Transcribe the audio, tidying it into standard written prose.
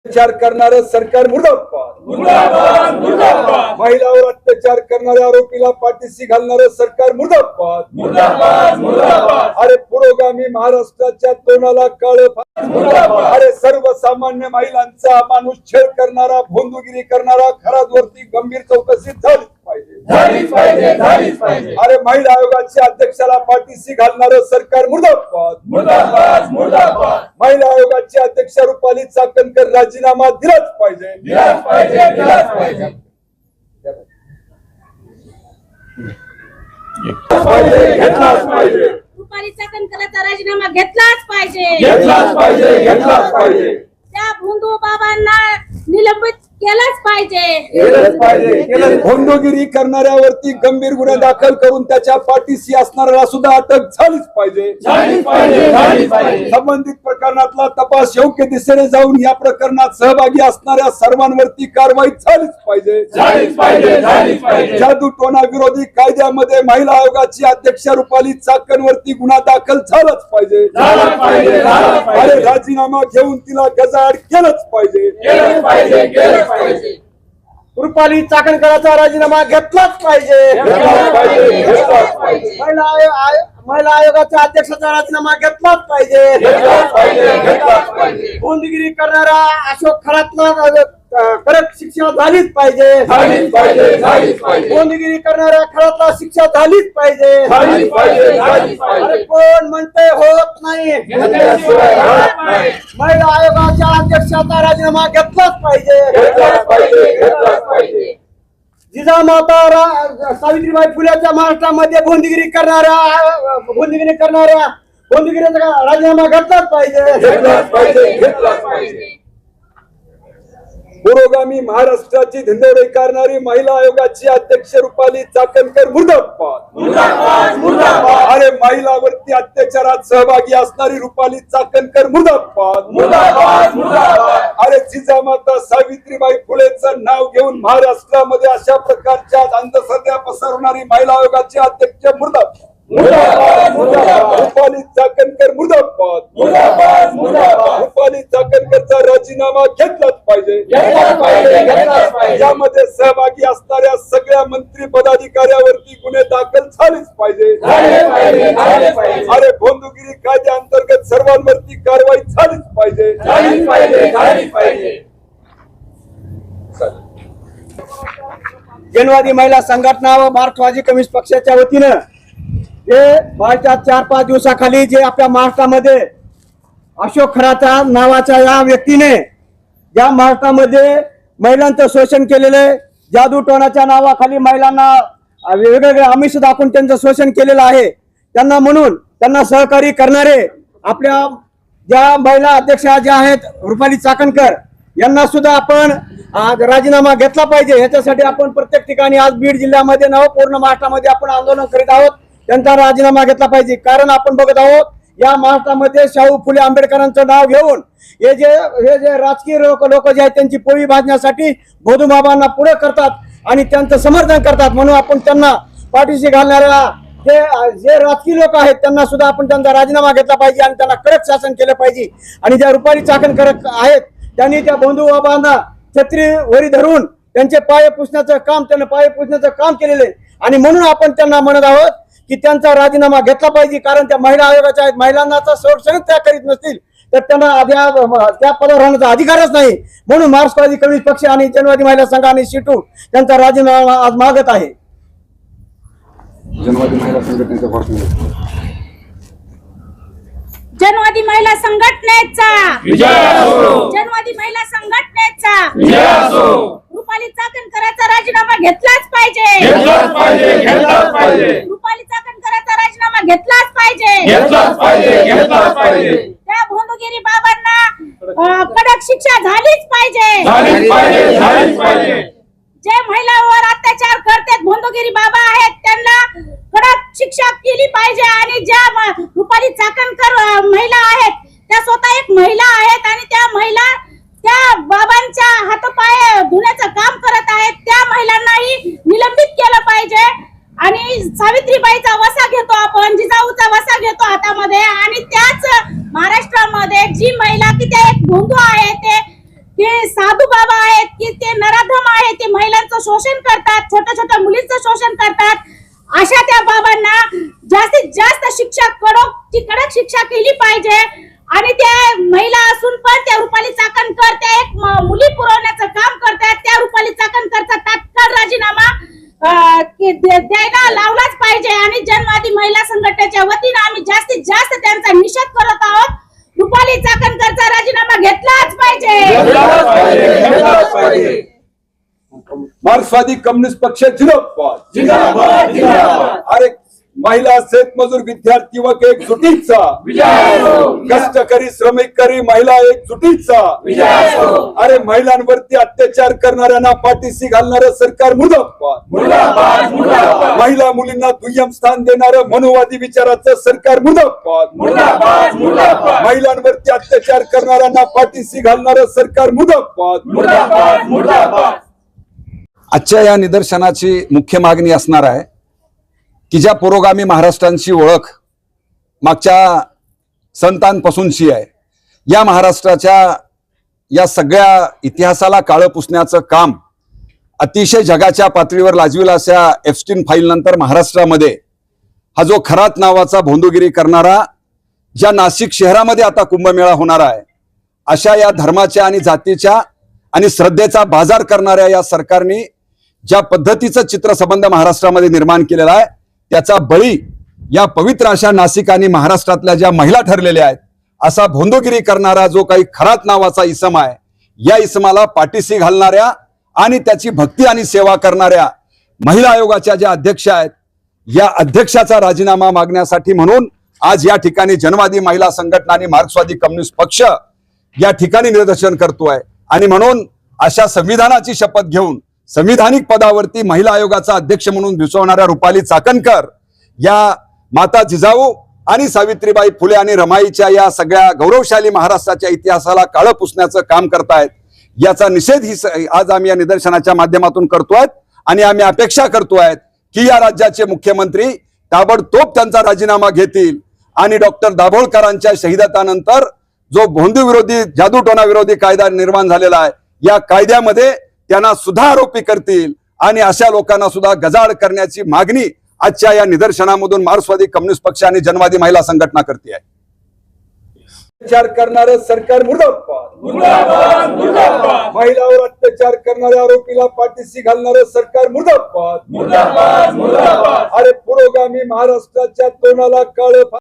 अत्याचार करणारं सरकार मुर्दाबाद, मुर्दाबाद, मुर्दाबाद. महिलावर अत्याचार करणाऱ्या आरोपीला पाठीशी घालणारं सरकार मुर्दाबाद, मुर्दाबाद, मुर्दाबाद. अरे पुरोगामी महाराष्ट्राच्या तोंडाला काळं मुर्दाबाद. अरे सर्वसामान्य महिलांचा माणूस छळ करणारा, भोंदूगिरी करणारा खरादवरती गंभीर चौकशी झालीच पाहिजे, झालीच पाहिजे, झालीच पाहिजे. अरे महिला आयोगाच्या अध्यक्षाला पाठीशी घालणारं सरकार मुर्दाबाद, मुर्दाबाद, मुर्दाबाद. महिला आयोगाच्या अध्यक्ष रुपाली चाकणकर राजीनामा दिलाच पाहिजे, दिलाच पाहिजे, दिलाच पाहिजे. घेतलाच पाहिजे, रुपाली चाकणकरचा राजीनामा घेतलाच पाहिजे, घेतलाच पाहिजे, घेतलाच पाहिजे. त्या भोंदू बाबांना निलंबित केलंच पाहिजे, केलंच पाहिजे, केलंच. भोंदूगिरी करणाऱ्यावरती गंभीर गुन्हे दाखल करून त्याच्या पाठीशी असणाऱ्याला सुद्धा अटक झालीच पाहिजे, झालीच पाहिजे, झालीच पाहिजे. संबंधित प्रकरणातला तपास योग्य दिशेने जाऊन या प्रकरणात सहभागी असणाऱ्या सर्वांवरती कारवाई झालीच पाहिजे, झालीच पाहिजे, झालीच पाहिजे. जादूटोणा विरोधी कायद्यामध्ये महिला आयोगाची अध्यक्ष रुपाली चाकणवरती गुन्हा दाखल झालाच पाहिजे, झालाच पाहिजे, झालाच अरे पाहिजे. राजीनामा घेऊन तिला गजाआड केलंच पाहिजे, केलंच पाहिजे, केलंच पाहिजे. रुपाली चाकणकरांचा राजीनामा घेतलाच पाहिजे, घेतलाच पाहिजे, घेतलाच पाहिजे. महिला आयोगाच्या अध्यक्षाचा राजीनामा घेतलाच पाहिजे, घेतलाच पाहिजे, घेतलाच पाहिजे. भोंदगिरी करणारा अशोक खरातला कडक शिक्षा झालीच पाहिजे, झालीच पाहिजे, झालीच पाहिजे. भोंदगिरी करणाऱ्या खरातला शिक्षा झालीच पाहिजे. झालीच पाहिजे, झालीच अरे पाहिजे. कोण म्हणते होत नाही, घेतल्याशिवाय राहत नाही. महिला आयोगाच्या अध्यक्षाचा राजीनामा घेतलाच पाहिजे. घेतलाच पाहिजे, घेतलाच पाहिजे. जिजामाता सावित्रीबाई फुलेच्या महाराष्ट्रामध्ये भोंदगिरीचा राजीनामा घेतलाच पाहिजे. घेतलाच पाहिजे, घेतलाच पाहिजे. पुरोगामी महाराष्ट्राची धिंडोरे करणारी महिला आयोगाची अध्यक्ष रुपाली चाकणकर मुर्दाबाद, मुर्दाबाद, मुर्दाबाद. अरे महिलावरती अत्याचारात सहभागी असणारी रुपाली चाकणकर मुर्दाबाद, मुर्दाबाद, मुर्दाबाद. अरे जिजामाता सावित्रीबाई फुलेचं नाव घेऊन महाराष्ट्रामध्ये अशा प्रकारच्या अंधश्रद्धा पसरवणारी महिला आयोगाची अध्यक्ष मुर्दाबाद, मुर्दाबाद, मुर्दाबाद. रुपाली चाकणकर मुर्दाबाद, मुर्दाबाद, मुर्दाबाद. रुपाली चाकणकरचा राजीनामा घेतलाच पाहिजे, घेतलाच पाहिजे, घेतलाच पाहिजे. यामध्ये सहभागी असणाऱ्या सगळ्या मंत्री पदाधिकाऱ्यावरती गुन्हे दाखल झालेच पाहिजे, झाले पाहिजे, झाले पाहिजे. अरे भोंदूगिरी कायद्याअंतर्गत सर्वांवरती कारवाई झालीच पाहिजे, झालीच पाहिजे, झालीच पाहिजे. जनवादी महिला संघटना व मार्क्सवादी कम्युनिस्ट पक्षाच्या वतीनं हे मागच्या 4-5 दिवसाखाली जे आपल्या महाराष्ट्रामध्ये अशोक खराता नावाच्या या व्यक्तीने ज्या महाराष्ट्रामध्ये महिलांचं शोषण केलेलं आहे, जादूटोणाच्या नावाखाली महिलांना वेगवेगळे आमिष दाखवून त्यांचं शोषण केलेलं आहे, त्यांना सहकार्य करणारे आपल्या ज्या महिला अध्यक्षा ज्या आहेत रुपाली चाकणकर यांना सुद्धा आपण आज राजीनामा घेतला पाहिजे. ह्याच्यासाठी आपण प्रत्येक ठिकाणी आज बीड जिल्ह्यामध्ये पूर्ण महाराष्ट्रामध्ये आपण आंदोलन करीत आहोत. त्यांचा राजीनामा घेतला पाहिजे. कारण आपण बघत आहोत या महाराष्ट्रामध्ये शाहू फुले आंबेडकरांचं नाव घेऊन हे जे राजकीय लोक जे आहेत त्यांची पोळी भाजण्यासाठी भोंदू बाबांना पुढे करतात आणि त्यांचं समर्थन करतात. म्हणून आपण त्यांना पाठीशी घालणाऱ्या जे राजकीय लोक आहेत त्यांना सुद्धा आपण त्यांचा राजीनामा घेतला पाहिजे आणि त्यांना कडक शासन केलं पाहिजे. आणि ज्या रुपाली चाकणकर आहेत त्यांनी त्या भोंदू बाबांना छत्री वरी धरून त्यांचे पाय पुसण्याचं काम केलेलं आहे आणि म्हणून आपण त्यांना म्हणत आहोत की त्यांचा राजीनामा घेतला पाहिजे. कारण त्या महिला आयोगाच्या आहेत, महिलांना संरक्षण त्या करीत नसतील तर त्यांना त्या पदावर राहण्याचा अधिकारच नाही. म्हणून मार्क्सवादी कम्युनिस्ट पक्ष आणि जनवादी महिला संघ आणि शिटू त्यांचा राजीनामा आज मागत आहे. जनवादी महिला संघटनेचा विजय असो, जनवादी महिला संघटनेचा विजय असो. रुपाली चाकणकरांचा राजीनामा घेतलाच पाहिजे, घेतलाच पाहिजे, घेतलाच पाहिजे. रुपाली चाकणकरांचा राजीनामा घेतलाच पाहिजे, घेतलाच पाहिजे, घेतलाच पाहिजे. त्या भोंदूगिरी बाबांना कडक शिक्षा झालीच पाहिजे, झालीच पाहिजे, झालीच पाहिजे. जे महिलांवर अत्याचार करतात भोंदूगिरी बाबा आहेत त्यांना कडक शिक्षा केली पाहिजे. आणि ज्या रुपाली चाकणकर महिला आहेत त्या स्वतः एक महिला आहेत आणि त्या महिला त्या बाबांच्या हातपाय धुण्याचं काम करत आहेत. त्या महिलांनाही निलंबित केलं पाहिजे आणि सावित्रीबाईचा वसा घेतो आपण, जिजाऊचा वसा घेतो हातामध्ये आणि त्याच महाराष्ट्रामध्ये जी महिला की त्या एक भोंदू आहे ते साधू बाबा आहेत की ते नराधम आहेत, ते महिलांचं शोषण करतात, छोट्या छोट्या मुलींचं शोषण करतात. अशा त्या बाबांना जास्तीत जास्त शिक्षा, कडक शिक्षा केली पाहिजे. आणि त्या महिला असून पण त्या रुपाली चाकणकर त्या एक मुली पुरवण्याचं काम करतात. त्या रुपाली चाकणकरचा तात्काळ राजीनामा द्यायला लावलाच पाहिजे. आणि जनवादी महिला संघटनेच्या वतीने आम्ही जास्तीत जास्त त्यांचा निषेध करत आहोत. रुपाली चाकणकरचा राजीनामा घेतलाच पाहिजे. मार्क्सवादी कम्युनिस्ट पक्ष जिंदाबाद. जिंदाबाद जिंदाबाद. अरे महिला, शेतमजूर, विद्यार्थी व एकजुटीचा विजय असो. कष्टकरी, श्रमिककरी महिला एकजुटीचा विजय असो. अरे महिलांवरती अत्याचार करणाऱ्यांना पाठीशी घालणारं सरकार मुर्दाबाद. मुर्दाबाद मुर्दाबाद. महिला मुलींना दुय्यम स्थान देणारं मनुवादी विचाराचं सरकार मुर्दाबाद. मुर्दाबाद मुर्दाबाद. महिलांवरती अत्याचार करणाऱ्यांना पाठीशी घालणारं सरकार मुर्दाबाद. मुर्दाबाद मुर्दाबाद. आजच्या या निदर्शनाची मुख्य मागणी असणार आहे की ज्या पुरोगामी महाराष्ट्रांची ओळख मागच्या संतांपासूनची आहे, या महाराष्ट्राच्या या सगळ्या इतिहासाला काळं पुसण्याचं काम अतिशय जगाच्या पातळीवर लाजविल अशा एप्स्टीन फाईल नंतर महाराष्ट्रामध्ये हा जो खरात नावाचा भोंदूगिरी करणारा, ज्या नाशिक शहरामध्ये आता कुंभमेळा होणार आहे, अशा या धर्माच्या आणि जातीच्या आणि श्रद्धेचा बाजार करणाऱ्या या सरकारने ज्या पद्धतीचं चित्रसंबंध महाराष्ट्रामध्ये निर्माण केलेला आहे, त्याचा बळी या पवित्र अशा नाशिक आणि महाराष्ट्रातल्या ज्या महिला ठरलेल्या आहेत, असा भोंदूगिरी करणारा जो काही खरात नावाचा इसम आहे, या इसमाला पाठीशी घालणाऱ्या आणि त्याची भक्ती आणि सेवा करणाऱ्या महिला आयोगाच्या ज्या अध्यक्ष आहेत, या अध्यक्षाचा राजीनामा मागण्यासाठी म्हणून आज या ठिकाणी जनवादी महिला संघटना आणि मार्क्सवादी कम्युनिस्ट पक्ष या ठिकाणी निदर्शन करतोय. आणि म्हणून अशा संविधानाची शपथ घेऊन संविधानिक पदावरती महिला आयोगाचा अध्यक्ष म्हणून दिसवणाऱ्या रुपाली चाकणकर या माता जिजाऊ आणि सावित्रीबाई फुले आणि रमाईच्या या सगळ्या गौरवशाली महाराष्ट्राच्या इतिहासाला काळं पुसण्याचं काम करतायत. याचा निषेध आज आम्ही या निदर्शनाच्या माध्यमातून करतोय. आणि आम्ही अपेक्षा करतोय की या राज्याचे मुख्यमंत्री ताबडतोब त्यांचा राजीनामा घेतील आणि डॉक्टर दाभोळकरांच्या शहीदानंतर जो भोंदू विरोधी, जादूटोणा विरोधी कायदा निर्माण झालेला आहे, या कायद्यामध्ये त्यांना सुद्धा आरोपी करतील आणि अशा लोकांना सुद्धा गजाआड करण्याची मागणी आजच्या या निदर्शनामधून मार्क्सवादी कम्युनिस्ट पक्ष आणि जनवादी महिला संघटना करते आहे. अत्याचार करणारं सरकार मुर्दाबाद. मुर्दाबाद मुर्दाबाद. महिलावर अत्याचार करणाऱ्या आरोपीला पाठीशी घालणारं सरकार मुर्दाबाद. मुर्दाबाद मुर्दाबाद. अरे पुरोगामी महाराष्ट्राच्या तोंडाला काळं